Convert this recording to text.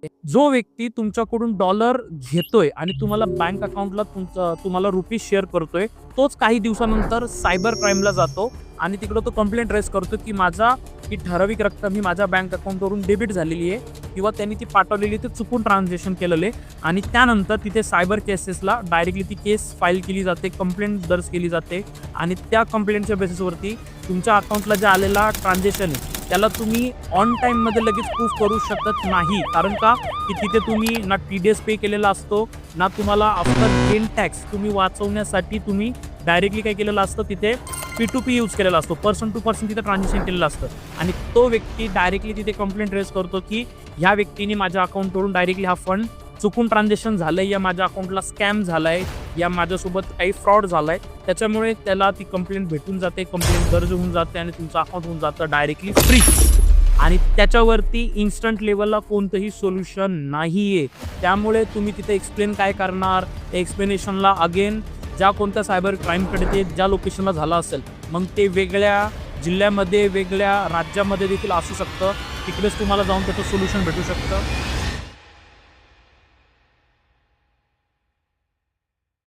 जो व्यक्ती तुमच्याकडून डॉलर घेतोय आणि तुम्हाला बँक अकाउंटला तुम्हाला रुपीज शेअर करतोय, तोच काही दिवसानंतर सायबर क्राईमला जातो आणि तिकडं तो कंप्लेंट रेज करतो की ही ठराविक रक्कम ही माझ्या बँक अकाउंटवरून डेबिट झालेली आहे किंवा त्यांनी ती पाठवलेली ते चुकून ट्रान्झॅक्शन केलेलं आहे. आणि त्यानंतर तिथे सायबर केसेसला डायरेक्टली ती केस फाईल केली जाते, कंप्लेंट दर्ज केली जाते आणि त्या कंप्लेंटच्या बेसिसवरती तुमच्या अकाउंटला जे आलेला ट्रान्झॅक्शन आहे त्याला तुम्ही ऑन टाईममध्ये लगेच प्रूफ करू शकत नाही. कारण का की तिथे तुम्ही ना TDS पे केलेला असतो, ना तुम्हाला आफ्टर गेन टॅक्स तुम्ही वाचवण्यासाठी तुम्ही डायरेक्टली काय केलेलं असतं, तिथे P2P यूज केलेला असतो, पर्सन टू पर्सन तिथे ट्रान्झॅक्शन केलेलं असतं. आणि तो व्यक्ती डायरेक्टली तिथे कंप्लेंट रेज करतो की ह्या व्यक्तीने माझ्या अकाउंटवरून डायरेक्टली हा फंड चुकून ट्रान्झॅक्शन झालं आहे, या माझ्या अकाउंटला स्कॅम झाला आहे, या माझ्यासोबत काही फ्रॉड झाला आहे. त्याच्यामुळे त्याला ती कंप्लेंट भेटून जाते, कंप्लेंट दर्ज होऊन जाते आणि तुमचं अकाउंट होऊन जातं डायरेक्टली फ्री. आणि त्याच्यावरती इन्स्टंट लेवलला कोणतंही सोल्युशन नाही आहे. त्यामुळे तुम्ही तिथे एक्सप्लेन काय करणार, एक्सप्लेनेशनला अगेन ज्या कोणत्या सायबर क्राईमकडे ते ज्या लोकेशनला झालं असेल, मग ते वेगळ्या जिल्ह्यामध्ये, वेगळ्या राज्यामध्ये देखील असू शकतं. तिकडेच तुम्हाला जाऊन त्याचं सोल्युशन भेटू शकतं.